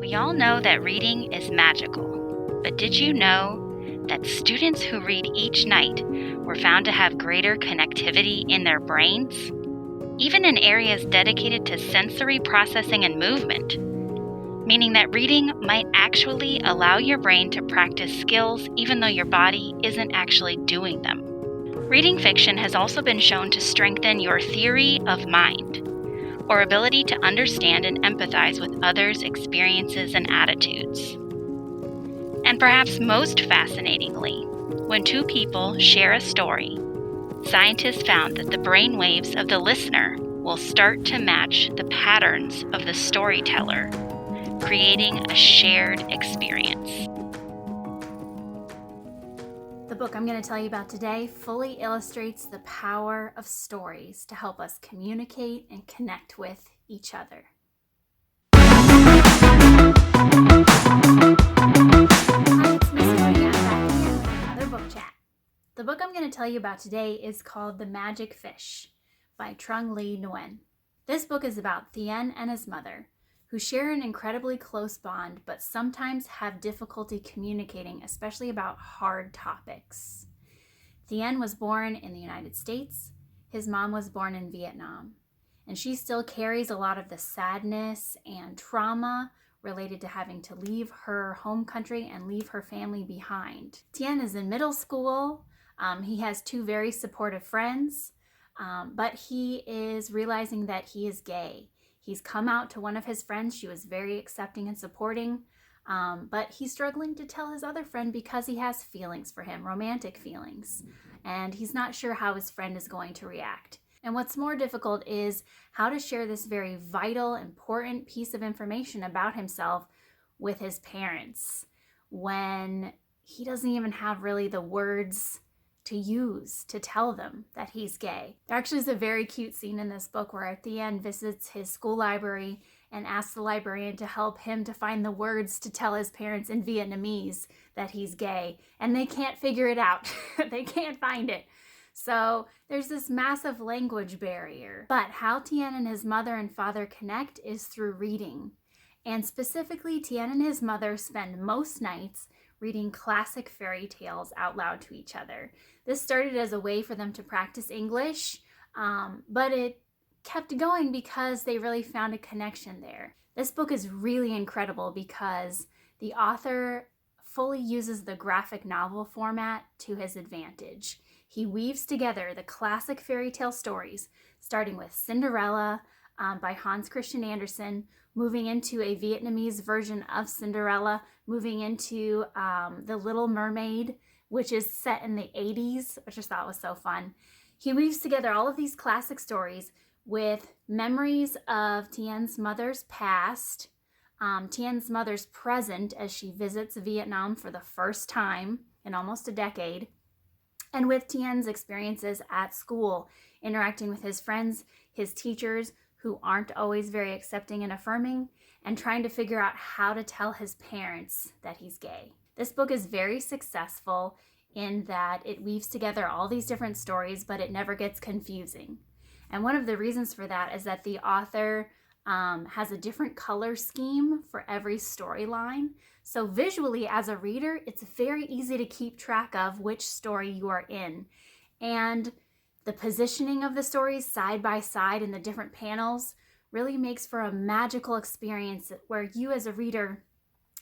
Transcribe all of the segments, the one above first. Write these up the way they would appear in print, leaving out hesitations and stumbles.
We all know that reading is magical, but did you know that students who read each night were found to have greater connectivity in their brains, even in areas dedicated to sensory processing and movement? Meaning that reading might actually allow your brain to practice skills even though your body isn't actually doing them. Reading fiction has also been shown to strengthen your theory of mind, or ability to understand and empathize with others' experiences and attitudes. And perhaps most fascinatingly, when two people share a story, scientists found that the brain waves of the listener will start to match the patterns of the storyteller, creating a shared experience. The book I'm going to tell you about today fully illustrates the power of stories to help us communicate and connect with each other. Hi, it's Miss Cote. I'm back again with another book chat. The book I'm going to tell you about today is called The Magic Fish by Trung Le Nguyen. This book is about Thien and his mother, who share an incredibly close bond but sometimes have difficulty communicating, especially about hard topics. Thien was born in the United States. His mom was born in Vietnam. And she still carries a lot of the sadness and trauma related to having to leave her home country and leave her family behind. Thien is in middle school. He has two very supportive friends, but he is realizing that he is gay. He's come out to one of his friends. She was very accepting and supporting, but he's struggling to tell his other friend because he has feelings for him, romantic feelings, and he's not sure how his friend is going to react. And what's more difficult is how to share this very vital, important piece of information about himself with his parents when he doesn't even have really the words to use to tell them that he's gay. There actually is a very cute scene in this book where at the end visits his school library and asks the librarian to help him to find the words to tell his parents in Vietnamese that he's gay, and they can't figure it out. They can't find it. So there's this massive language barrier. But how Thien and his mother and father connect is through reading. And specifically, Thien and his mother spend most nights reading classic fairy tales out loud to each other. This started as a way for them to practice English, but it kept going because they really found a connection there. This book is really incredible because the author fully uses the graphic novel format to his advantage. He weaves together the classic fairy tale stories, starting with Cinderella by Hans Christian Andersen, moving into a Vietnamese version of Cinderella, moving into The Little Mermaid, which is set in the 80s, which I thought was so fun. He weaves together all of these classic stories with memories of Thien's mother's past, Thien's mother's present as she visits Vietnam for the first time in almost a decade, and with Thien's experiences at school, interacting with his friends, his teachers, who aren't always very accepting and affirming, and trying to figure out how to tell his parents that he's gay. This book is very successful in that it weaves together all these different stories, but it never gets confusing. And one of the reasons for that is that the author has a different color scheme for every storyline. So visually, as a reader, it's very easy to keep track of which story you are in. And the positioning of the stories side by side in the different panels really makes for a magical experience where you as a reader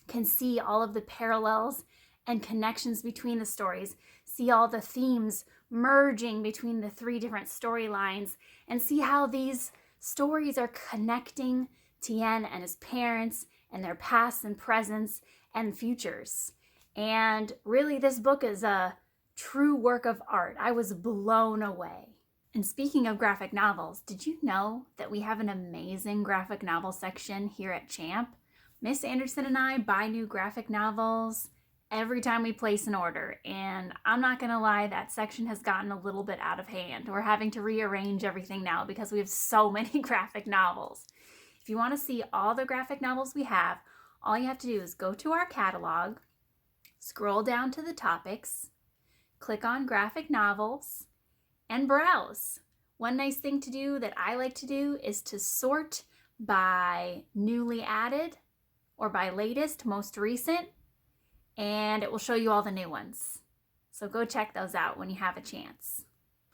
can see all of the parallels and connections between the stories, see all the themes merging between the three different storylines, and see how these stories are connecting Thien and his parents and their pasts and presents and futures. And really, this book is a true work of art. I was blown away. And speaking of graphic novels, did you know that we have an amazing graphic novel section here at Champ? Miss Anderson and I buy new graphic novels every time we place an order, and I'm not gonna lie, that section has gotten a little bit out of hand. We're having to rearrange everything now because we have so many graphic novels. If you want to see all the graphic novels we have, all you have to do is go to our catalog, scroll down to the topics, click on graphic novels, and browse. One nice thing to do that I like to do is to sort by newly added or by latest, most recent, and it will show you all the new ones. So go check those out when you have a chance.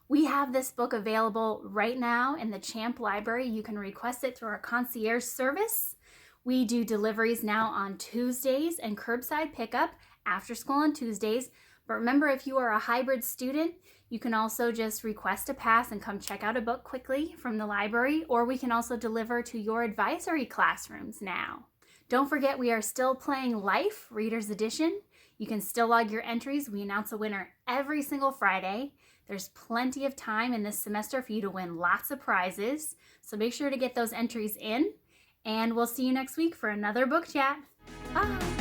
We have this book available right now in the Champ Library. You can request it through our concierge service. We do deliveries now on Tuesdays and curbside pickup after school on Tuesdays. But remember, if you are a hybrid student, you can also just request a pass and come check out a book quickly from the library, or we can also deliver to your advisory classrooms now. Don't forget, we are still playing Life Reader's Edition. You can still log your entries. We announce a winner every single Friday. There's plenty of time in this semester for you to win lots of prizes. So make sure to get those entries in. And we'll see you next week for another book chat. Bye!